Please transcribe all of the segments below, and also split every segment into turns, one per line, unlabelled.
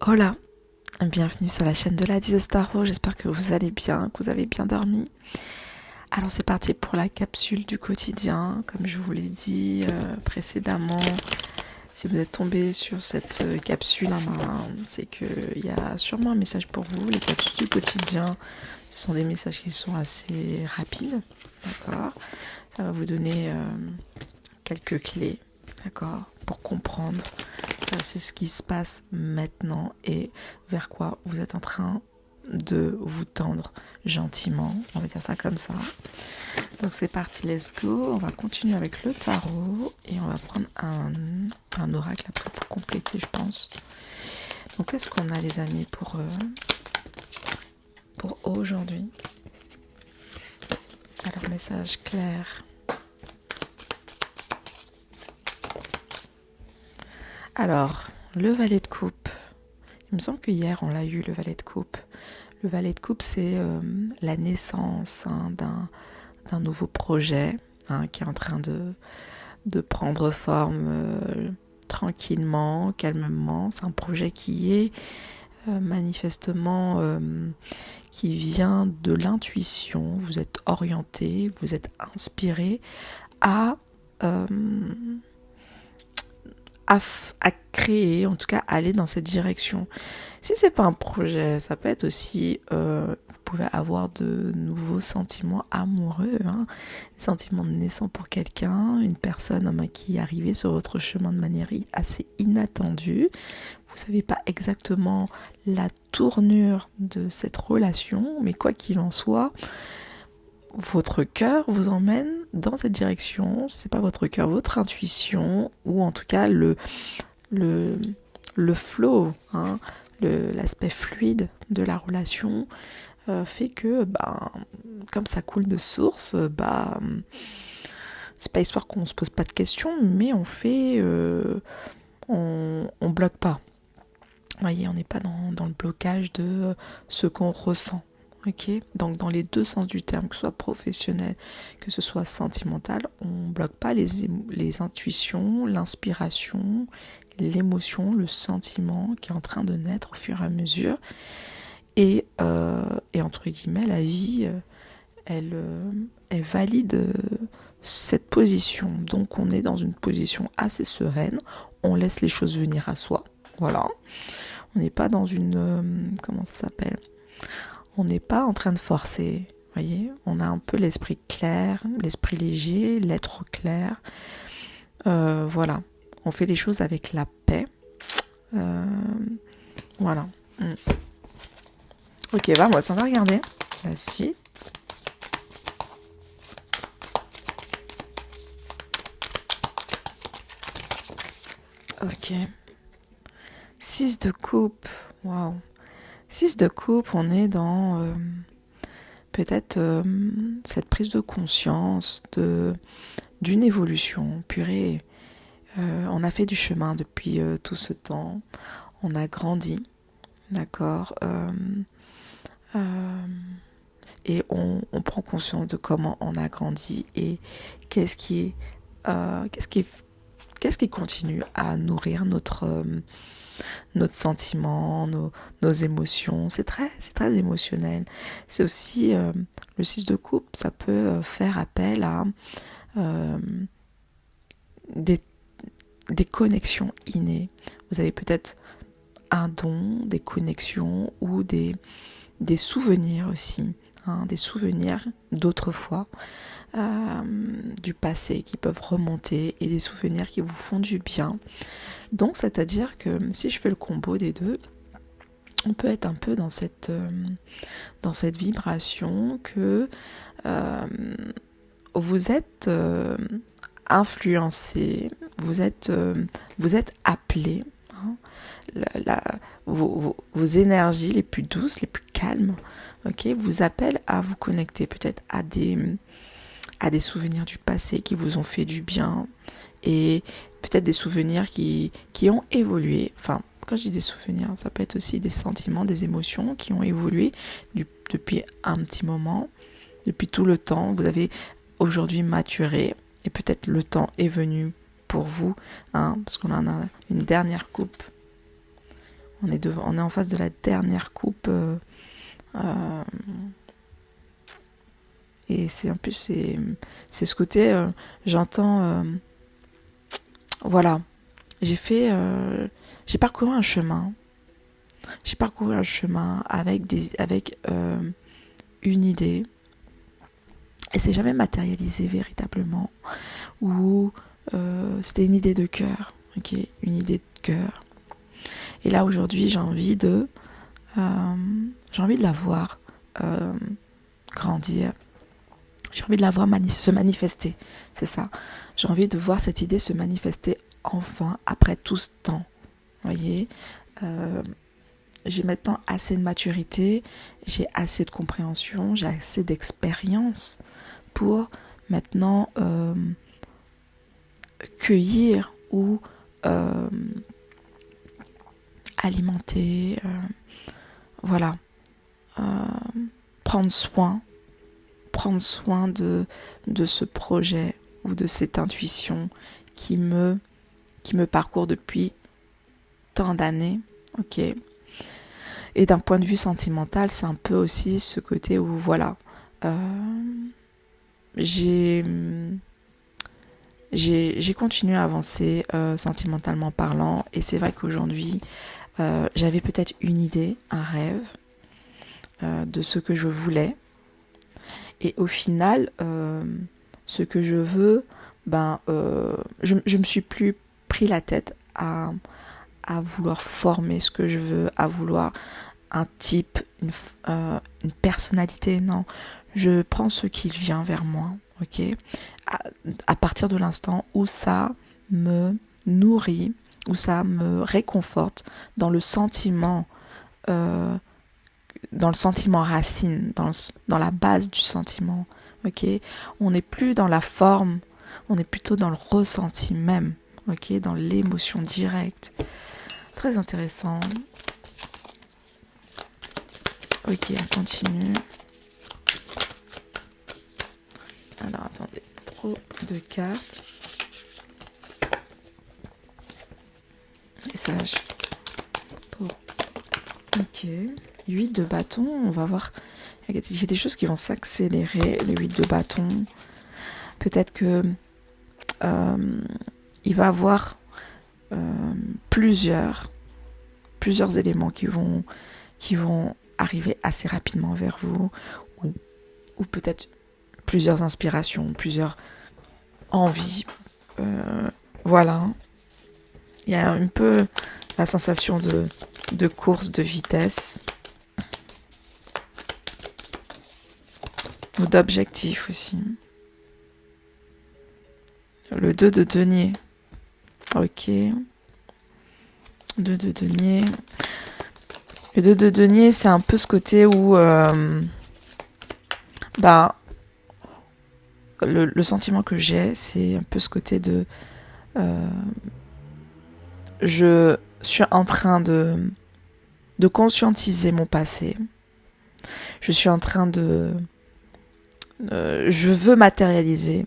Hola, bienvenue sur la chaîne de Lady The Starro, j'espère que vous allez bien, que vous avez bien dormi. Alors c'est parti pour la capsule du quotidien, comme je vous l'ai dit précédemment. Si vous êtes tombé sur cette capsule, c'est qu'il y a sûrement un message pour vous. Les capsules du quotidien, ce sont des messages qui sont assez rapides, d'accord. Ça va vous donner quelques clés, d'accord, pour comprendre c'est ce qui se passe maintenant et vers quoi vous êtes en train de vous tendre gentiment, on va dire ça comme ça. Donc c'est parti, let's go. On va continuer avec le tarot et on va prendre un oracle après pour compléter, je pense. Donc qu'est-ce qu'on a, les amis, pour aujourd'hui? Alors, message clair. Alors, le valet de coupe. Il me semble que hier on l'a eu, le valet de coupe. Le valet de coupe, c'est la naissance d'un nouveau projet qui est en train de prendre forme tranquillement, calmement. C'est un projet qui est manifestement qui vient de l'intuition. Vous êtes orienté, vous êtes inspiré à créer, en tout cas aller dans cette direction. Si c'est pas un projet, ça peut être aussi, vous pouvez avoir de nouveaux sentiments amoureux, des sentiments naissants pour quelqu'un, une personne qui est arrivée sur votre chemin de manière assez inattendue. Vous savez pas exactement la tournure de cette relation, mais quoi qu'il en soit, votre cœur vous emmène dans cette direction. C'est pas votre cœur, votre intuition, ou en tout cas le flow, l'aspect fluide de la relation fait que, comme ça coule de source, c'est pas histoire qu'on se pose pas de questions, mais on fait, on bloque pas. Vous voyez, on n'est pas dans le blocage de ce qu'on ressent. Ok, donc dans les deux sens du terme, que ce soit professionnel, que ce soit sentimental, on bloque pas les intuitions, l'inspiration, l'émotion, le sentiment qui est en train de naître au fur et à mesure. Et entre guillemets, la vie, elle valide cette position. Donc on est dans une position assez sereine, on laisse les choses venir à soi. Voilà. On n'est pas dans une... comment ça s'appelle ? On n'est pas en train de forcer, voyez. On a un peu l'esprit clair, l'esprit léger, l'être clair. Voilà. On fait les choses avec la paix. Voilà. Ok, on va regarder la suite. Ok. 6 de coupe. Waouh. 6 de coupe, on est dans peut-être cette prise de conscience d'une évolution. Purée, on a fait du chemin depuis tout ce temps. On a grandi, d'accord, et on prend conscience de comment on a grandi et qu'est-ce qui continue à nourrir notre sentiment, nos émotions. C'est très émotionnel. C'est aussi le 6 de coupe, ça peut faire appel à des connexions innées. Vous avez peut-être un don, des connexions ou des souvenirs aussi, des souvenirs d'autrefois, du passé qui peuvent remonter et des souvenirs qui vous font du bien. Donc c'est-à-dire que si je fais le combo des deux, on peut être un peu dans cette vibration que vous êtes influencé, vous êtes appelé, vos énergies les plus douces, les plus calmes, vous appellent à vous connecter peut-être à des souvenirs du passé qui vous ont fait du bien et peut-être des souvenirs qui ont évolué. Enfin, quand je dis des souvenirs, ça peut être aussi des sentiments, des émotions qui ont évolué depuis un petit moment, depuis tout le temps. Vous avez aujourd'hui maturé et peut-être le temps est venu pour vous, parce qu'on en a une dernière coupe. On est en face de la dernière coupe. Et c'est un peu c'est ce côté, j'entends, voilà, j'ai parcouru un chemin. J'ai parcouru un chemin avec une idée. Et c'est jamais matérialisé véritablement. Ou c'était une idée de cœur. Ok, une idée de cœur. Et là aujourd'hui j'ai envie de la voir grandir. J'ai envie de la voir se manifester. C'est ça. J'ai envie de voir cette idée se manifester enfin après tout ce temps. Vous voyez, j'ai maintenant assez de maturité, j'ai assez de compréhension, j'ai assez d'expérience pour maintenant cueillir ou alimenter, voilà, prendre soin de ce projet ou de cette intuition qui me parcourt depuis tant d'années, ok. Et d'un point de vue sentimental, c'est un peu aussi ce côté où, voilà, j'ai continué à avancer sentimentalement parlant, et c'est vrai qu'aujourd'hui, j'avais peut-être une idée, un rêve de ce que je voulais, et au final, ce que je veux, je me suis plus pris la tête à vouloir former ce que je veux, à vouloir un type, une personnalité, non. Je prends ce qui vient vers moi, ok, à partir de l'instant où ça me nourrit, où ça me réconforte dans le sentiment racine, dans la base du sentiment, ok. On n'est plus dans la forme, on est plutôt dans le ressenti même, ok, dans l'émotion directe. Très intéressant. Ok, on continue. Alors, attendez, trop de cartes. Message pour... Ok. 8 de bâton, on va voir. J'ai des choses qui vont s'accélérer, les 8 de bâton. Peut-être que il va y avoir plusieurs éléments qui vont arriver assez rapidement vers vous, ou peut-être plusieurs inspirations, plusieurs envies. Voilà. Il y a un peu la sensation de course, de vitesse, ou d'objectif aussi. Le 2 de denier. Ok. 2 de denier. Le 2 de denier, c'est un peu ce côté où le sentiment que j'ai, c'est un peu ce côté de je suis en train de conscientiser mon passé. Je suis en train de je veux matérialiser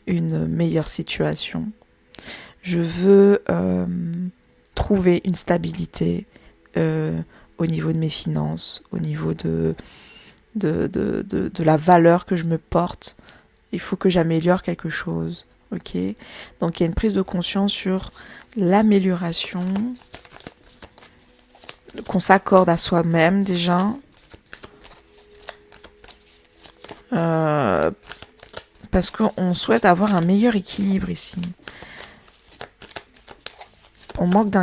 une meilleure situation. Je veux trouver une stabilité au niveau de mes finances, au niveau de la valeur que je me porte. Il faut que j'améliore quelque chose. Ok. Donc il y a une prise de conscience sur l'amélioration qu'on s'accorde à soi-même déjà. Parce qu'on souhaite avoir un meilleur équilibre ici. On manque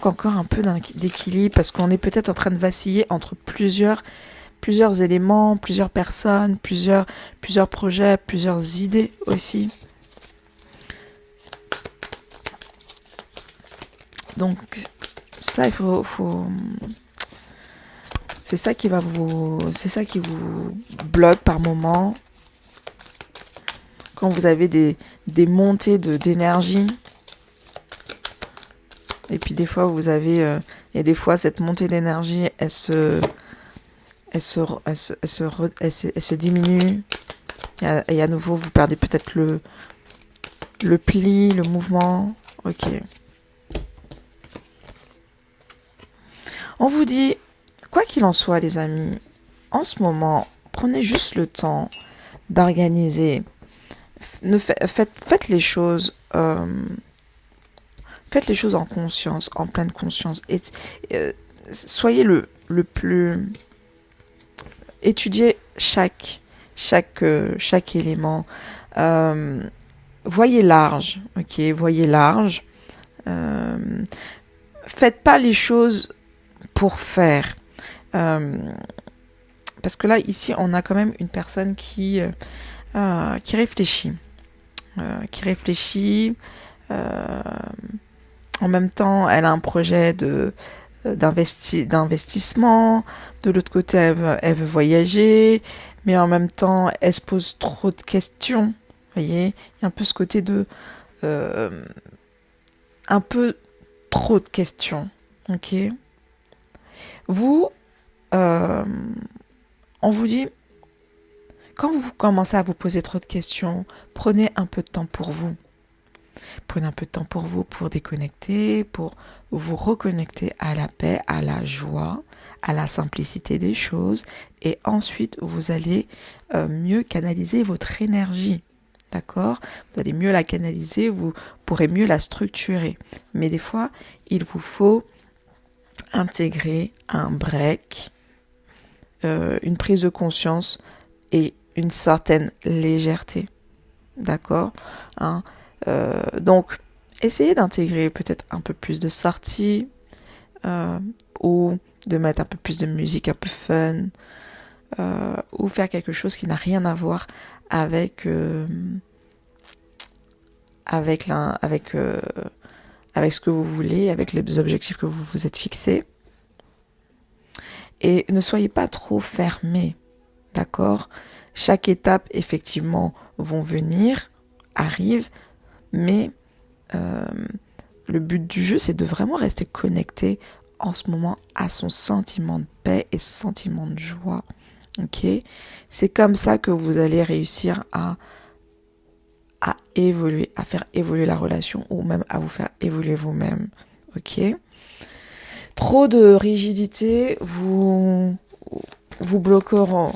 encore un peu d'équilibre parce qu'on est peut-être en train de vaciller entre plusieurs éléments, plusieurs personnes, plusieurs projets, plusieurs idées aussi. Donc ça, il faut c'est ça qui vous bloque par moment. Quand vous avez des montées d'énergie. Et puis des fois vous avez et des fois cette montée d'énergie elle se diminue et à nouveau vous perdez peut-être le pli, le mouvement. Ok. On vous dit, quoi qu'il en soit, les amis, en ce moment, prenez juste le temps d'organiser. Faites les choses. Faites les choses en conscience, en pleine conscience. Et soyez le plus... Étudiez chaque élément. Voyez large, ok? Voyez large. Faites pas les choses pour faire. Parce que là, ici, on a quand même une personne qui réfléchit. En même temps, elle a un projet d'investissement. De l'autre côté, elle veut voyager. Mais en même temps, elle se pose trop de questions. Vous voyez, il y a un peu ce côté de... un peu trop de questions. Ok. Vous, on vous dit, quand vous commencez à vous poser trop de questions, prenez un peu de temps pour vous. Prenez un peu de temps pour vous, pour déconnecter, pour vous reconnecter à la paix, à la joie, à la simplicité des choses. Et ensuite, vous allez mieux canaliser votre énergie. D'accord? Vous allez mieux la canaliser, vous pourrez mieux la structurer. Mais des fois, il vous faut intégrer un break, une prise de conscience et une certaine légèreté. D'accord? Donc, essayez d'intégrer peut-être un peu plus de sorties ou de mettre un peu plus de musique un peu fun ou faire quelque chose qui n'a rien à voir avec ce que vous voulez, avec les objectifs que vous vous êtes fixés. Et ne soyez pas trop fermés, d'accord? Chaque étape, effectivement, arrive, mais le but du jeu, c'est de vraiment rester connecté en ce moment à son sentiment de paix et sentiment de joie. Ok? C'est comme ça que vous allez réussir à évoluer, à faire évoluer la relation ou même à vous faire évoluer vous-même. Ok? Trop de rigidité vous bloquera.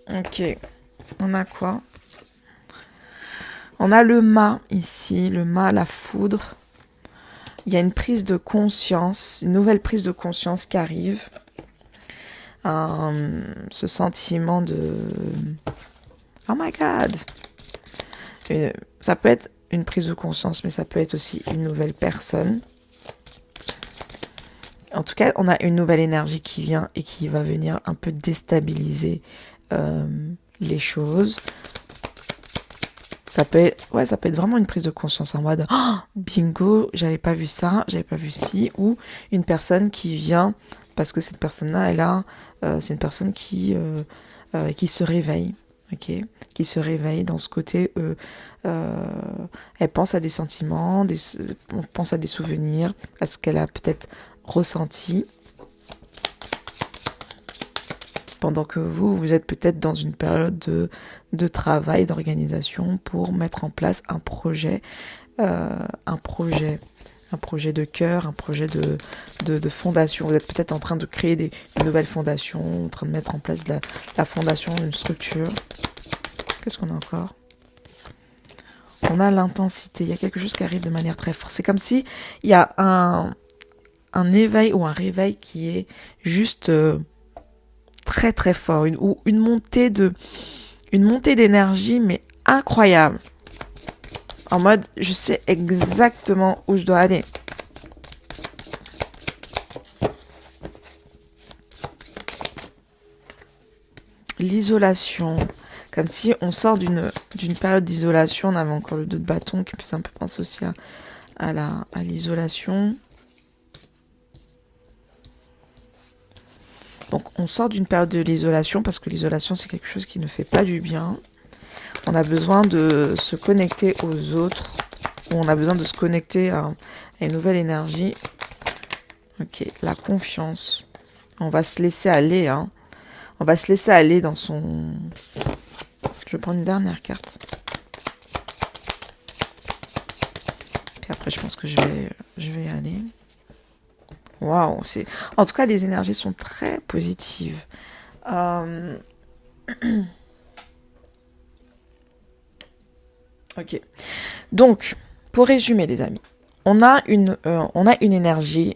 Ok, on a quoi? On a le mât ici, le mât, la foudre. Il y a une prise de conscience, une nouvelle prise de conscience qui arrive. Ce sentiment de... Oh my God! Ça peut être une prise de conscience, mais ça peut être aussi une nouvelle personne. En tout cas, on a une nouvelle énergie qui vient et qui va venir un peu déstabiliser les choses. Ça peut être vraiment une prise de conscience en mode oh, bingo, j'avais pas vu ça, j'avais pas vu ci, ou une personne qui vient parce que cette personne-là, c'est une personne qui se réveille, ok, qui se réveille dans ce côté, elle pense à des sentiments, on pense à des souvenirs, à ce qu'elle a peut-être ressenti. Pendant que vous êtes peut-être dans une période de travail, d'organisation pour mettre en place un projet de cœur, un projet de fondation. Vous êtes peut-être en train de créer une nouvelle fondation, en train de mettre en place la fondation, une structure. Qu'est-ce qu'on a encore? On a l'intensité. Il y a quelque chose qui arrive de manière très forte. C'est comme si il y a un éveil ou un réveil qui est juste... très très fort, une montée d'énergie mais incroyable, en mode je sais exactement où je dois aller. L'isolation, comme si on sort d'une période d'isolation. On avait encore le 2 de bâton qui peut un peu penser aussi à l'isolation. Donc on sort d'une période de l'isolation parce que l'isolation c'est quelque chose qui ne fait pas du bien. On a besoin de se connecter aux autres, ou on a besoin de se connecter à une nouvelle énergie. Ok, la confiance. On va se laisser aller, hein. On va se laisser aller dans son... Je vais prendre une dernière carte. Puis après, je pense que je vais y aller. Waouh, en tout cas, les énergies sont très positives. Ok. Donc, pour résumer, les amis, on a une énergie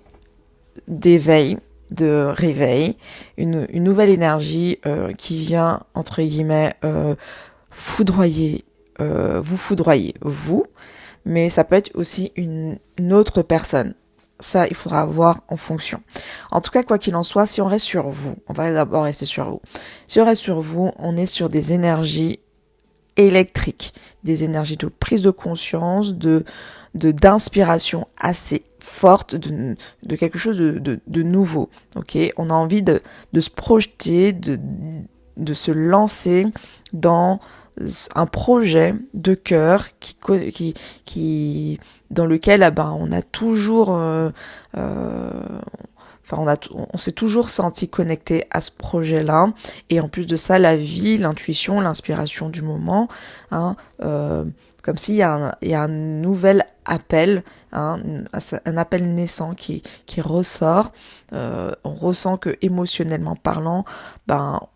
d'éveil, de réveil, une nouvelle énergie qui vient, entre guillemets, foudroyer, vous foudroyer, vous, mais ça peut être aussi une autre personne. Ça, il faudra voir en fonction. En tout cas, quoi qu'il en soit, si on reste sur vous, on va d'abord rester sur vous. Si on reste sur vous, on est sur des énergies électriques, des énergies de prise de conscience, d'inspiration assez forte, de quelque chose de nouveau. Ok, on a envie de se projeter, de se lancer dans un projet de cœur qui dans lequel on a toujours on s'est toujours senti connecté à ce projet-là, et en plus de ça, la vie, l'intuition, l'inspiration du moment, comme s'il y a un nouvel appel, un appel naissant qui ressort. On ressent que émotionnellement parlant,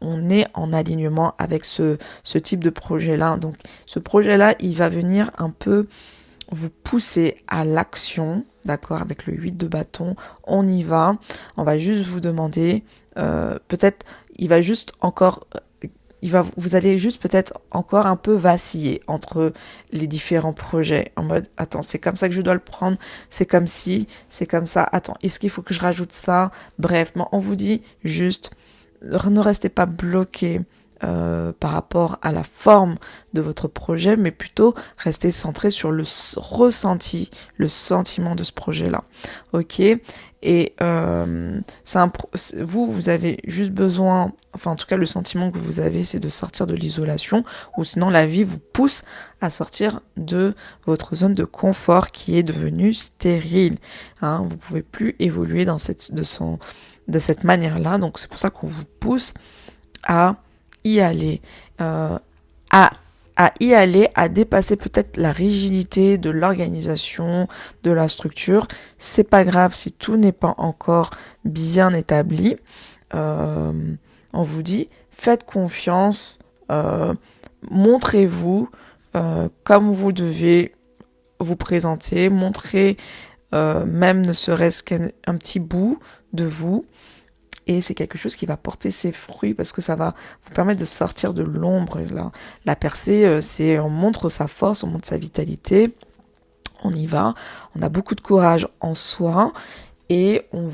on est en alignement avec ce type de projet-là. Donc ce projet-là, il va venir un peu vous pousser à l'action, d'accord, avec le 8 de bâton, on y va, on va juste vous demander, peut-être, vous allez juste peut-être encore un peu vaciller entre les différents projets, en mode, attends, c'est comme ça que je dois le prendre, c'est comme si, c'est comme ça, attends, est-ce qu'il faut que je rajoute ça? Bref, on vous dit juste, ne restez pas bloqué par rapport à la forme de votre projet, mais plutôt rester centré sur le ressenti, le sentiment de ce projet-là. Ok? Et vous avez juste besoin, enfin en tout cas le sentiment que vous avez, c'est de sortir de l'isolation, ou sinon la vie vous pousse à sortir de votre zone de confort qui est devenue stérile. Vous pouvez plus évoluer de cette manière-là, donc c'est pour ça qu'on vous pousse à y aller, à dépasser peut-être la rigidité de l'organisation, de la structure. C'est pas grave si tout n'est pas encore bien établi. On vous dit, faites confiance, montrez-vous comme vous devez vous présenter, montrez même ne serait-ce qu'un petit bout de vous. Et c'est quelque chose qui va porter ses fruits parce que ça va vous permettre de sortir de l'ombre. La percée, c'est on montre sa force, on montre sa vitalité, on y va, on a beaucoup de courage en soi et on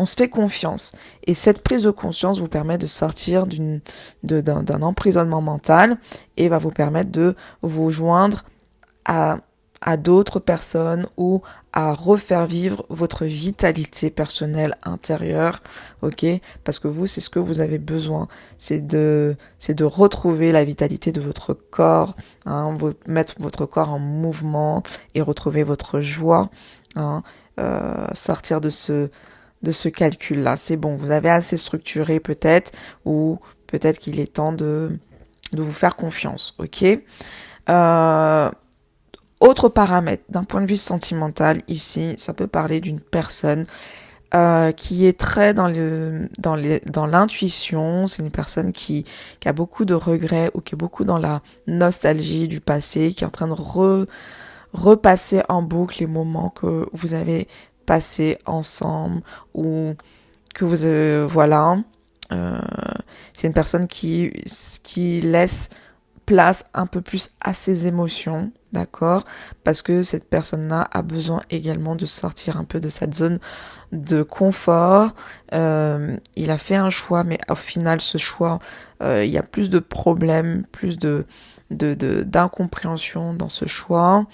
se fait confiance. Et cette prise de conscience vous permet de sortir d'un emprisonnement mental et va vous permettre de vous joindre à d'autres personnes ou à refaire vivre votre vitalité personnelle intérieure, ok? Parce que vous, c'est ce que vous avez besoin, c'est de retrouver la vitalité de votre corps, mettre votre corps en mouvement et retrouver votre joie, sortir de ce calcul-là. C'est bon, vous avez assez structuré peut-être, ou peut-être qu'il est temps de vous faire confiance, ok? Autre paramètre, d'un point de vue sentimental, ici, ça peut parler d'une personne qui est très dans l'intuition. C'est une personne qui a beaucoup de regrets ou qui est beaucoup dans la nostalgie du passé, qui est en train de repasser en boucle les moments que vous avez passés ensemble ou que vous voilà. C'est une personne qui laisse place un peu plus à ses émotions, d'accord? Parce que cette personne-là a besoin également de sortir un peu de cette zone de confort. Il a fait un choix, mais au final, ce choix, il y a plus de problèmes, plus d'incompréhension dans ce choix.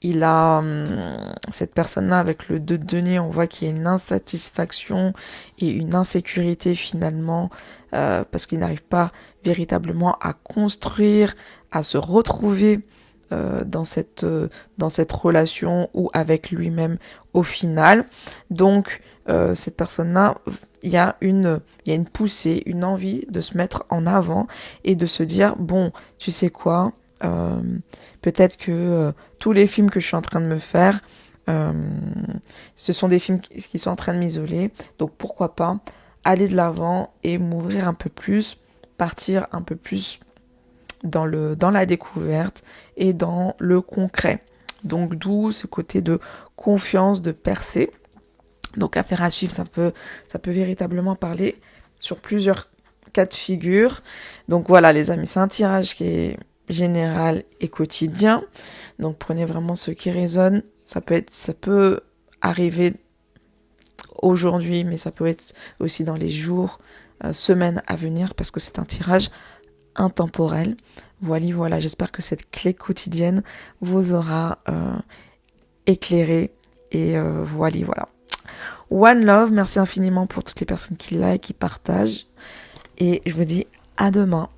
Il a cette personne-là avec le 2 de denier, on voit qu'il y a une insatisfaction et une insécurité finalement parce qu'il n'arrive pas véritablement à construire, à se retrouver dans cette relation ou avec lui-même au final. Donc cette personne-là, il y a une poussée, une envie de se mettre en avant et de se dire bon, tu sais quoi, Peut-être que tous les films que je suis en train de me faire, ce sont des films qui sont en train de m'isoler. Donc pourquoi pas aller de l'avant et m'ouvrir un peu plus, partir un peu plus dans la découverte et dans le concret. Donc d'où ce côté de confiance, de percée. Donc affaire à suivre, ça peut véritablement parler sur plusieurs cas de figure. Donc voilà les amis, c'est un tirage qui est général et quotidien. Donc prenez vraiment ce qui résonne. Ça peut arriver aujourd'hui, mais ça peut être aussi dans les jours, semaines à venir, parce que c'est un tirage intemporel. Voilà, j'espère que cette clé quotidienne vous aura éclairé. Et voilà. One love, merci infiniment pour toutes les personnes qui like, qui partagent. Et je vous dis à demain